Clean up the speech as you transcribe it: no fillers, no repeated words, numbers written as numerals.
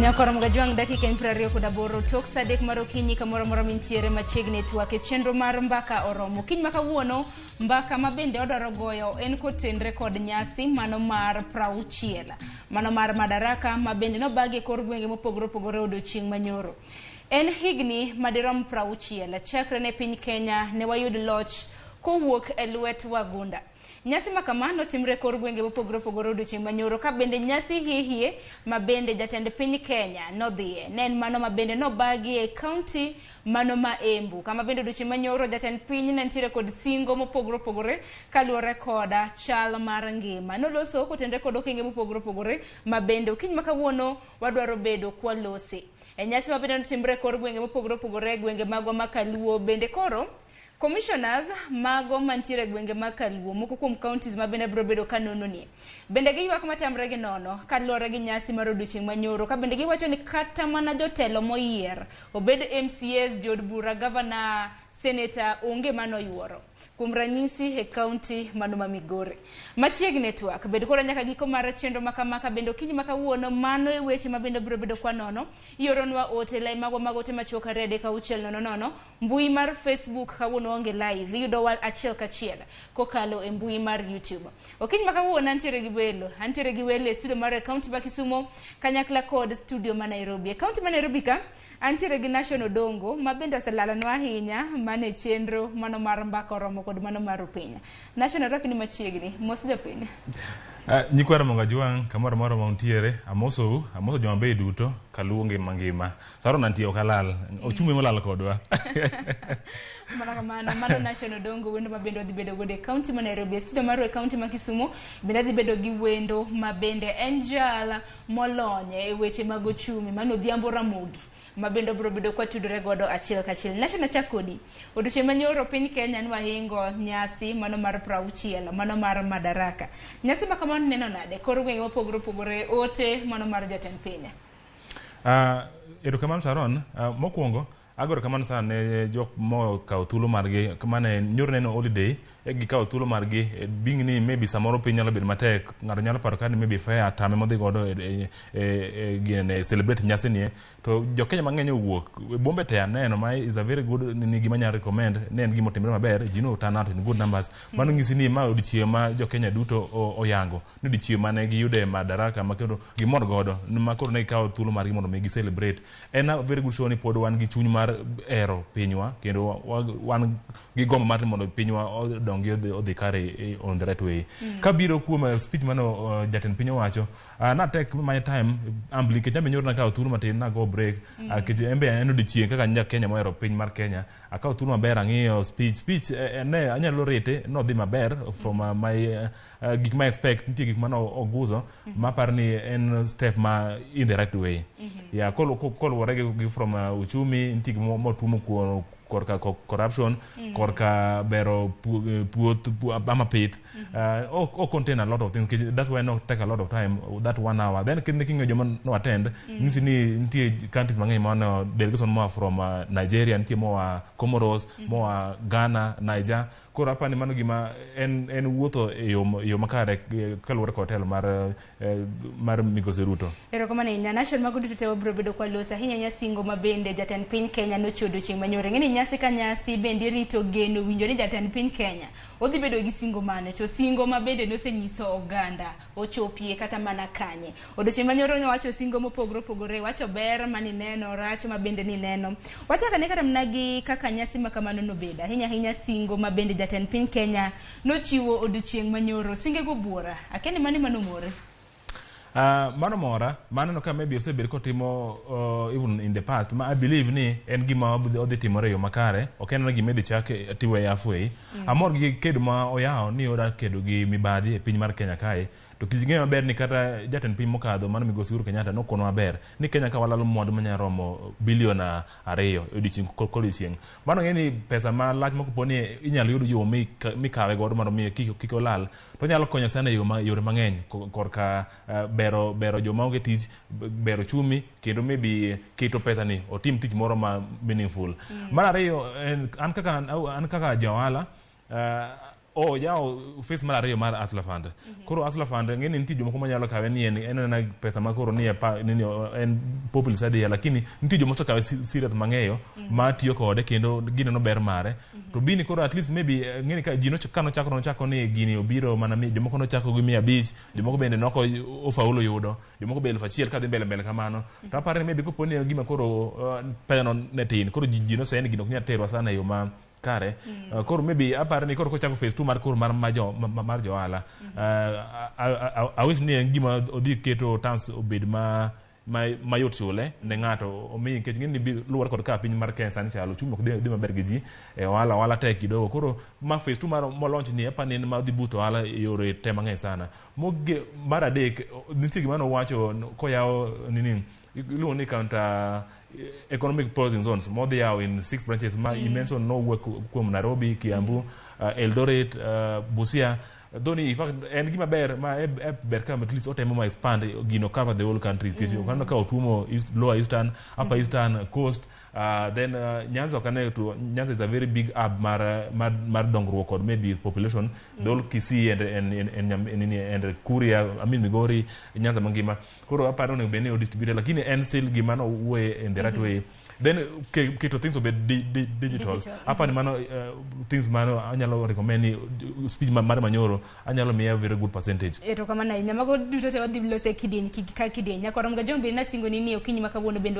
Nyakoro mgajwang dakika 28 tok sadek marokinyi kamoro moro mintiere machiegni twake chenro mar mbaka oromo kiny makawuono mbaka mabende odwaro goyo en kotenre kod nyasi mano mar prauchiel mano mar Madaraka mabende nobagi kor gwenge mopogore opogore odiochieng' manyoro. En higni madirom prauchiel chakre ne piny Kenya ne wayud loch kowuok e lwet wagunda. Nyasi makamano timre kor gwenge mopogore opogore odiochieng' manyoro ka bende nyasi hihie mabende jatend piny Kenya nodhie nen mano mabende nobagi e kaunti mano ma Embu kama bende odiochieng' manyoro jatend piny nentiere kod singo mopogore opogore kaluwore koda chal mar ngima noloso kotende kod okenge mopogore opogore mabende okiny makawuono wadwaro bedo kwalose e nyasi mabende notimre kor gwenge mopogore opogore gwenge magwa makaluo bende koro Commissioners mago mantiere gwenge makaluo moko kuom counties mabende bro bedo kanono ni bende giywak matamre gi nono kaluwore gi nyasi mar odiochieng' manyoro ka bende giwacho ni kata mana jotelo moyier obed MCAs jod bura governor senator onge mano yuoro kuom ranyisi e county mano ma Migori machiegni twak bed koro nyaka giko mar chenro makamaka bende okinyi makawuono mano e weche mabende bro bedo kwa nono ioronwa ote lai magote machoka rede ka uchiel nono mbui mar Facebook kawuono onge live yudo wa achiel kachiel kokalo e mbui mar YouTube okinyi makawuono antiere gi welo e studio mar county ma Kisumo kanyakla kod studio ma Nairobi county ma Nairobi ka antiere gi National Dongo mabende oselalonwa ahinya mane chenro mano mar mbaka oromo kod mano mar piny National Rock ni machiegni mos japiny nyikwara mongajwang kamoro moro mauntiere amoso joma be duto kaluonge mangima saro nantie okalal ochumi molal kodwa mano National Dongo wendo mabende odhi bedo gode county ma Nairobi studio mar county ma Kisumo bende odhi bedo gi wendo mabende en jala molonye e weche mag ochumi mano Odhiambo Ramogi mabende bro bedo kwa tudore godo achiel kachiel National Chakodi odiochieng' manyoro piny Kenya ni wahingo nyasi mano mar prauchiel mano mar Madaraka nyasi makamano neno nade kor gwenge mopogore opogore ote mano mar jatend piny erokamano Sharon mokwongo agoro kamano sana ne jok mo kawo thuolo margi kamane nyoro neno holiday gi kawo thuolo margi bing ni maybe samoro piny nyalo bedo matek ng'ato nyalo paro ka ni maybe fair tame modhi godo e celebrate nyasi ni to jokenya mang'eny owuok bombe te aneno ma is a very good ni gima nyalo recommend ne en gima otimre maber ji no turn out in good numbers mano ng'isi ni ma odiochieng' ma jokenya duto oyango ni odiochieng' mane giyude Madaraka ma kendo gimor godo ma koro ne gikawo thuolo margi mondo mi gi celebrate en a very good show ni pod wan gi chuny mar ero pinywa kendo wan gi gombo mar mondo pinywa odhi kare on the right way kabiro kuom speech mano jatend piny owacho na tek my time ambli ke jambe nyorna kawo thuolo matin na go break ke embe en odiochieng' kaka nya Kenya moero piny mar Kenya akawo thuolo maber ang'iyo speech ne anyalo rete no dhi maber from my gik ma expect nitie gik mano oguzo mapar ni en step ma in the right way ya koluwore gi from uchumi nitie gik motumo kuom korka corruption korka bero puoth ama pith contain a lot of things that's why not take a lot of time that 1 hour then kinyo joma no attend nisi ni nitie countries mang'eny mano delegation mo from Nigeria nitie mo Comoros mo Ghana Niger koro apani mano gima en wuotho e yo makare kaluwore kod hotel mar Migosi Ruto erokamano inya national magudu tete bro bedo kwa losa hinya nyasingo mabende jatend piny Kenya no chodo chieng' manyore ng'eni nyasi ka nyasi bende rito geno winjo ni jatend piny Kenya odhi bedo gi singo mane to singo mabende nosenyiso oganda ochopie kata mana kanye odiochieng' manyoro wacho singo mopogore opogore wacho ber mani neno rach mabende ni neno wachaka ne kata mnagi kaka nyasi makamano no beda hinya singo mabende jatend piny Kenya nochiwo odiochieng' manyoro singego buora akeni mani manomore mano mora mano no ka maybe osebed kotimo even in the past I believe ni en gima odhi timore yo makare ok en gima idhi chake tiwe halfway amor gi kedo ma oyawo ni oda kedo gi mibadhi e piny mar Kenya kae to kijing'e maber ni kata jatend piny mokadho mano Migosi Uhuru Kenyatta nokono maber ni Kenya ka walalo mwandu manya romo bilion 2 odiochieng' kodiochieng' mano ng'eni pesa ma lach mokopo ni inyalo yudo yo mikawe godo mondo mi kik olal to nyalo konyo sana yore mang'eny korka bero joma onge tich bero chumi kendo maybe keto pesa ni otim tich moro ma meaningful mar ariyo an kaka joala yawo face mar ariyo mar Hustler Fund. Koro Hustler Fund ng'eni nitie jomoko manyalo kawe ni en pesa ma koro ni en populist adiya, lakini nitie jomoko kawe serious mang'eyo ma tiyo kode kendo gineno ber mare. To bini koro at least maybe ng'eni ka ji nochako ni gini obiro mana jomoko nochako gi 500, jomoko bende noko ofaulo yudo, jomoko be 1,000 kadhi mbele kamano. To aparo ni maybe kopo ni gima koro pesa ne tin, koro ji noseye ni gino ok nyal terwa sana yo ma kare. Koro maybe aparo ni koro kochako phase 2 mar koro mar johala. I wish ni gima odhi keto terms obed mayot chule ne ng'ato omiyi, nikech ng'eni luwore kod ka piny mar Kenya sani chalo chung' ok dhi maber gi ji ohala tek kidogo. Koro ma phase 2 mar launch ni apa ni ma dhi buto ohala yore te mang'eny sana. Mar adek nitie gima nowacho koyawo iluongo ni counter economic policy zones modhi yawo in 6 branches ma mention nowuok kuom Nairobi, Kiambu, Eldoret, Busia. Dhoni in fact en gima ber ma ber ka at least otemo ma expand gino cover the whole country, because kana ka otumo lower eastern, upper eastern coast, then Nyanza is a very big hub mar dongruok or maybe population, the whole Kisii and Kuria, Migori, Nyanza mangima. Koro aparo ni bene o distribute, lakini en still gima no way in the right way. Then keto things obe digital. Apa ni mano things mano anyalo recommend ni speed mar manyoro anyalo miya very good percentage. Eto kama na nyamago duto te wadhi lose kidieny kaka kidieny. Nyakoro mga jombi na singo nini okinyi makabuono bendo